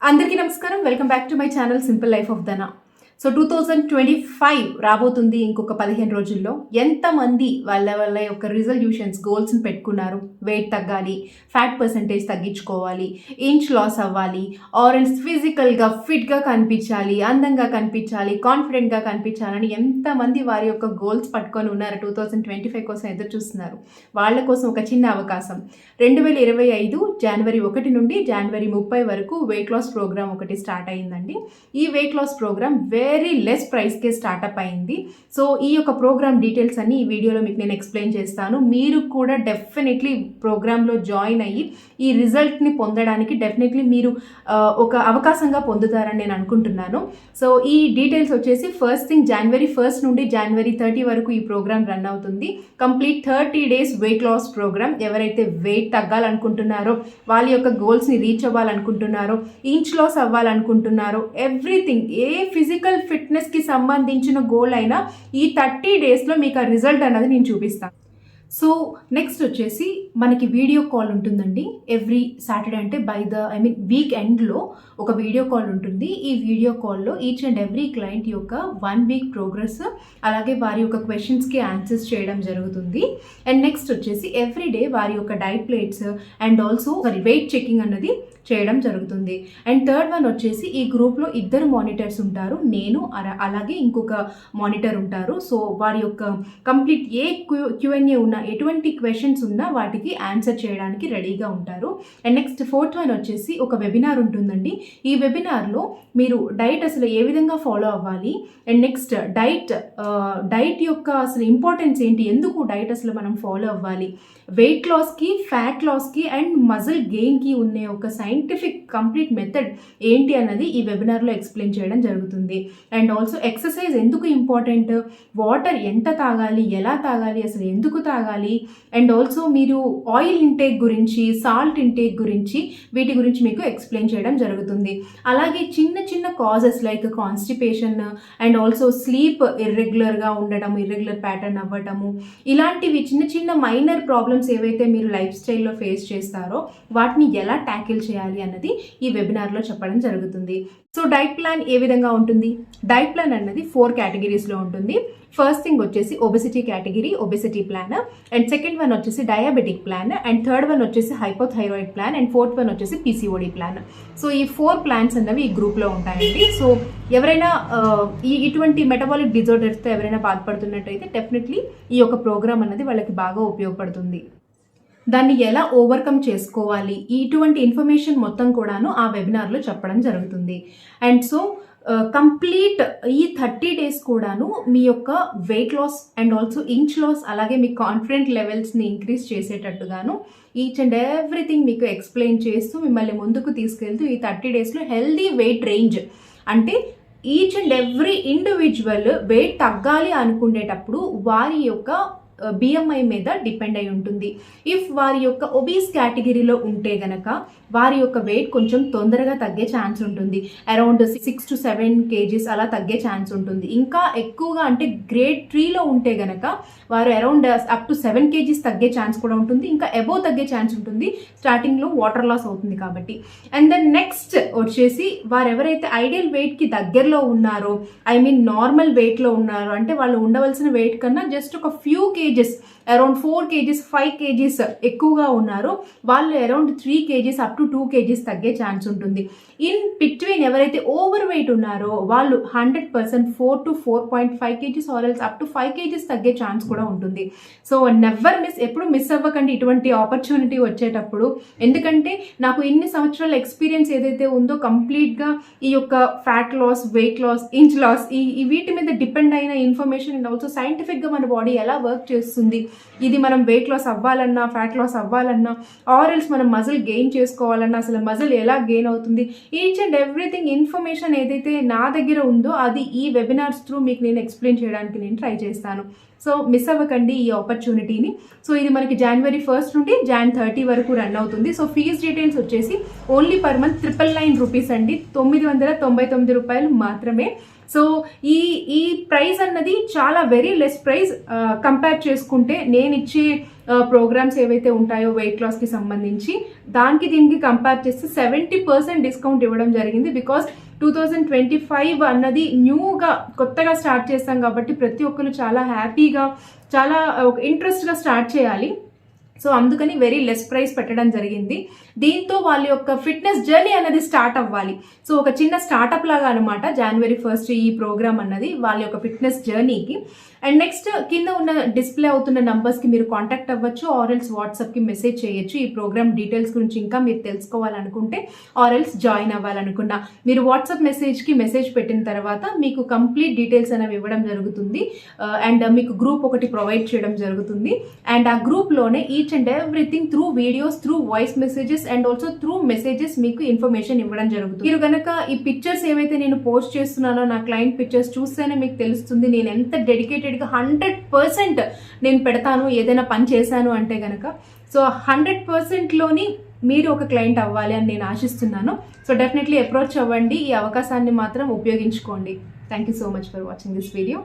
అందరికీ నమస్కారం. Welcome back to my channel simple life of ధన. సో 2025 రాబోతుంది ఇంకొక 15 రోజుల్లో. ఎంతమంది వాళ్ళ యొక్క రిజల్యూషన్స్ గోల్స్ని పెట్టుకున్నారు? వెయిట్ తగ్గాలి, ఫ్యాట్ పర్సంటేజ్ తగ్గించుకోవాలి, ఇంచ్ లాస్ అవ్వాలి, ఆరెంజ్ ఫిజికల్గా ఫిట్గా కనిపించాలి, అందంగా కనిపించాలి, కాన్ఫిడెంట్గా కనిపించాలని ఎంతమంది వారి యొక్క గోల్స్ పట్టుకొని ఉన్నారు? 2025 కోసం ఎదురు చూస్తున్నారు. వాళ్ళ కోసం ఒక చిన్న అవకాశం. 2025 జనవరి 1 నుండి జనవరి 30 వరకు వెయిట్ లాస్ ప్రోగ్రామ్ ఒకటి స్టార్ట్ అయ్యిందండి. ఈ weight loss program very less ప్రైస్కే స్టార్ట్అప్ అయింది. సో ఈ యొక్క ప్రోగ్రామ్ డీటెయిల్స్ అన్ని ఈ వీడియోలో మీకు నేను ఎక్స్ప్లెయిన్ చేస్తాను. మీరు కూడా డెఫినెట్లీ ప్రోగ్రాంలో జాయిన్ అయ్యి ఈ రిజల్ట్ని పొందడానికి డెఫినెట్లీ మీరు ఒక అవకాశంగా పొందుతారని నేను అనుకుంటున్నాను. సో ఈ డీటెయిల్స్ వచ్చేసి ఫస్ట్ థింగ్, జనవరి 1 నుండి జనవరి 30 వరకు ఈ ప్రోగ్రామ్ రన్ అవుతుంది. Complete 30 days weight loss programme. ఎవరైతే వెయిట్ తగ్గాలనుకుంటున్నారో, వాళ్ళ యొక్క గోల్స్ని రీచ్ అవ్వాలనుకుంటున్నారో, ఇంచ్ లాస్ అవ్వాలనుకుంటున్నారో, ఎవ్రీథింగ్ ఏ ఫిజికల్ ఫిట్నెస్కి సంబంధించిన గోల్ అయినా ఈ 30 daysలో మీకు ఆ రిజల్ట్ అన్నది నేను చూపిస్తాను. సో నెక్స్ట్ వచ్చేసి మనకి వీడియో కాల్ ఉంటుందండి. ఎవ్రీ సాటర్డే అంటే వీక్ ఎండ్లో ఒక వీడియో కాల్ ఉంటుంది. ఈ వీడియో కాల్లో ఈచ్ అండ్ ఎవ్రీ క్లయింట్ యొక్క 1 week ప్రోగ్రెస్, అలాగే వారి యొక్క క్వశ్చన్స్కి ఆన్సర్స్ చేయడం జరుగుతుంది. అండ్ నెక్స్ట్ వచ్చేసి ఎవ్రీడే వారి యొక్క diet plates and also weight checking అన్నది చేయడం జరుగుతుంది. అండ్ థర్డ్ వన్ వచ్చేసి ఈ గ్రూప్లో 2 మానిటర్స్ ఉంటారు. నేను అలాగే ఇంకొక మానిటర్ ఉంటారు. సో వారి యొక్క కంప్లీట్ ఏ Q&A ఉన్నా, ఎటువంటి క్వశ్చన్స్ ఉన్నా వాటికి ఆన్సర్ చేయడానికి రెడీగా ఉంటారు. అండ్ నెక్స్ట్ ఫోర్త్ వన్ వచ్చేసి ఒక వెబినార్ ఉంటుందండి. ఈ వెబినార్లో మీరు డైట్ అసలు ఏ విధంగా ఫాలో అవ్వాలి, అండ్ నెక్స్ట్ డైట్ యొక్క అసలు ఇంపార్టెన్స్ ఏంటి, ఎందుకు డైట్ అసలు మనం ఫాలో అవ్వాలి, వెయిట్ లాస్కి, ఫ్యాట్ లాస్కి అండ్ మజిల్ గెయిన్కి ఉండే ఒక సైంటిఫిక్ కంప్లీట్ మెథడ్ ఏంటి అన్నది ఈ వెబినార్లో ఎక్స్ప్లెయిన్ చేయడం జరుగుతుంది. అండ్ ఆల్సో ఎక్సర్సైజ్ ఎందుకు ఇంపార్టెంట్, వాటర్ ఎంత తాగాలి, ఎలా తాగాలి, అసలు ఎందుకు తాగాలి, అండ్ ఆల్సో మీరు ఆయిల్ ఇంటేక్ గురించి, సాల్ట్ ఇంటేక్ గురించి, వీటి గురించి మీకు ఎక్స్ప్లెయిన్ చేయడం జరుగుతుంది. అలాగే చిన్న చిన్న causes like constipation and also sleep ఇర్రెగ్యులర్గా ఉండడం, ఇర్రెగ్యులర్ ప్యాటర్న్ అవ్వటము, ఇలాంటివి చిన్న చిన్న మైనర్ ప్రాబ్లమ్స్ ఏవైతే మీరు లైఫ్ స్టైల్లో ఫేస్ చేస్తారో వాటిని ఎలా ట్యాకిల్ చేయాలి అన్నది ఈ వెబినార్లో చెప్పడం జరుగుతుంది. సో డైట్ ప్లాన్ ఏ విధంగా ఉంటుంది? డైట్ ప్లాన్ అన్నది 4 కేటగిరీస్లో ఉంటుంది. ఫస్ట్ థింగ్ వచ్చేసి obesity category, obesity plan. And second one వచ్చేసి diabetic plan. And third one వచ్చేసి hypothyroid plan. And fourth one వచ్చేసి PCOD ప్లాన్. సో ఈ 4 ప్లాన్స్ అన్నవి ఈ గ్రూప్లో ఉంటాయండి. సో ఎవరైనా ఇటువంటి మెటబాలిక్ డిజార్డర్స్తో ఎవరైనా బాధపడుతున్నట్టయితే డెఫినెట్లీ ఈ యొక్క ప్రోగ్రామ్ అన్నది వాళ్ళకి బాగా ఉపయోగపడుతుంది. దాన్ని ఎలా ఓవర్కమ్ చేసుకోవాలి, ఇటువంటి ఇన్ఫర్మేషన్ మొత్తం కూడాను ఆ వెబినార్లో చెప్పడం జరుగుతుంది. అండ్ సో కంప్లీట్ ఈ 30 days కూడాను మీ యొక్క weight loss and also inch loss, అలాగే మీ కాన్ఫిడెంట్ లెవెల్స్ని ఇంక్రీజ్ చేసేటట్టుగాను ఈచ్ అండ్ ఎవ్రీథింగ్ మీకు ఎక్స్ప్లెయిన్ చేస్తూ మిమ్మల్ని ముందుకు తీసుకెళ్తూ ఈ 30 daysలో హెల్దీ వెయిట్ రేంజ్, అంటే each and every individual weight తగ్గాలి అనుకునేటప్పుడు వారి యొక్క BMI మీద డిపెండ్ అయి ఉంటుంది. ఇఫ్ వారి యొక్క ఒబీస్ కేటగిరీలో ఉంటే గనక వారి యొక్క వెయిట్ కొంచెం తొందరగా తగ్గే ఛాన్స్ ఉంటుంది. అరౌండ్ 6 to 7 kgs అలా తగ్గే ఛాన్స్ ఉంటుంది. ఇంకా ఎక్కువగా అంటే గ్రేడ్ 3లో ఉంటే గనక వారు అరౌండ్ అప్ టు 7 kgs తగ్గే ఛాన్స్ కూడా ఉంటుంది. ఇంకా అబోవ్ తగ్గే ఛాన్స్ ఉంటుంది, స్టార్టింగ్లో వాటర్ లాస్ అవుతుంది కాబట్టి. అండ్ దెన్ నెక్స్ట్ వచ్చేసి వారు ఎవరైతే ఐడియల్ వెయిట్కి దగ్గరలో ఉన్నారో, నార్మల్ వెయిట్లో ఉన్నారో, అంటే వాళ్ళు ఉండవలసిన వెయిట్ కన్నా జస్ట్ ఒక few kgs, around 4 kgs 5 kgs ఎక్కువగా ఉన్నారు, వాళ్ళు around 3 kgs up to 2 kgs తగ్గే ఛాన్స్ ఉంటుంది. ఇన్ బిట్వీన్ ఎవరైతే ఓవర్ వెయిట్ ఉన్నారో వాళ్ళు 100% 4 to 4.5 kgs or else up to 5 kgs తగ్గే ఛాన్స్ కూడా ఉంటుంది. సో నెవర్ మిస్, ఎప్పుడు మిస్ అవ్వకండి ఇటువంటి ఆపర్చునిటీ వచ్చేటప్పుడు. ఎందుకంటే నాకు ఇన్ని సంవత్సరాల ఎక్స్పీరియన్స్ ఏదైతే ఉందో కంప్లీట్గా ఈ యొక్క fat loss, weight loss, inch loss, ఈ వీటి మీద డిపెండ్ అయిన ఇన్ఫర్మేషన్ అండ్ ఆల్సో సైంటిఫిక్గా మన బాడీ ఎలా వర్క్ చేస్తుంది, ఇది మనం వెయిట్ లాస్ అవ్వాలన్నా, ఫ్యాట్ లాస్ అవ్వాలన్నా, ఆర్ఎల్స్ మనం మజిల్ గెయిన్ చేసుకోవాలన్నా, అసలు మజిల్ ఎలా గెయిన్ అవుతుంది, ఈచ్ అండ్ ఎవ్రీథింగ్ ఇన్ఫర్మేషన్ ఏదైతే నా దగ్గర ఉందో అది ఈ వెబినార్స్ త్రూ మీకు నేను ఎక్స్ప్లెయిన్ చేయడానికి నేను ట్రై చేస్తాను. సో మిస్ అవ్వకండి ఈ ఆపర్చునిటీని. సో ఇది మనకి జనవరి 1 నుండి Jan 30 వరకు రన్ అవుతుంది. సో ఫీజ్ డీటెయిల్స్ వచ్చేసి ఓన్లీ పర్ మంత్ 999 రూపీస్ అండి, 999 రూపాయలు మాత్రమే. సో ఈ ప్రైస్ అన్నది చాలా వెరీ లెస్ ప్రైస్ కంపేర్ చేసుకుంటే నేను ఇచ్చే ప్రోగ్రామ్స్ ఏవైతే ఉంటాయో వెయిట్ లాస్కి సంబంధించి దానికి దీనికి కంపేర్ చేస్తే 70% డిస్కౌంట్ ఇవ్వడం జరిగింది. బికాస్ 2025 అన్నది న్యూగా కొత్తగా స్టార్ట్ చేస్తాం కాబట్టి ప్రతి ఒక్కరు చాలా హ్యాపీగా చాలా ఇంట్రెస్ట్గా స్టార్ట్ చేయాలి. సో అందుకని వెరీ లెస్ ప్రైస్ పెట్టడం జరిగింది. దీంతో వాళ్ళ యొక్క ఫిట్నెస్ జర్నీ అనేది స్టార్ట్ అవ్వాలి. సో ఒక చిన్న స్టార్టప్ లాగా అనమాట January 1st ఈ ప్రోగ్రామ్ అన్నది వాళ్ళ యొక్క ఫిట్నెస్ జర్నీకి. అండ్ నెక్స్ట్ కింద ఉన్న డిస్ప్లే అవుతున్న నంబర్స్కి మీరు కాంటాక్ట్ అవ్వచ్చు, ఆర్ఎల్స్ వాట్సాప్కి మెసేజ్ చేయొచ్చు. ఈ ప్రోగ్రామ్ డీటెయిల్స్ గురించి ఇంకా మీరు తెలుసుకోవాలనుకుంటే ఆర్ఎల్స్ జాయిన్ అవ్వాలనుకున్నా మీరు వాట్సాప్ మెసేజ్కి మెసేజ్ పెట్టిన తర్వాత మీకు కంప్లీట్ డీటెయిల్స్ అనేవి ఇవ్వడం జరుగుతుంది. అండ్ మీకు గ్రూప్ ఒకటి ప్రొవైడ్ చేయడం జరుగుతుంది. అండ్ ఆ గ్రూప్లోనే each and everything through videos, through voice messages and also through messages మీకు ఇన్ఫర్మేషన్ ఇవ్వడం జరుగుతుంది. మీరు కనుక ఈ పిక్చర్స్ ఏవైతే నేను పోస్ట్ చేస్తున్నానో నా క్లయింట్ పిక్చర్స్ చూస్తేనే మీకు తెలుస్తుంది నేను ఎంత డెడికేటెడ్గా 100% నేను పెడతాను ఏదైనా పని చేశాను అంటే కనుక. సో 100%లోని మీరు ఒక క్లయింట్ అవ్వాలి అని నేను ఆశిస్తున్నాను. సో డెఫినెట్లీ అప్రోచ్ అవ్వండి, ఈ అవకాశాన్ని మాత్రం ఉపయోగించుకోండి. Thank you so much for watching this video.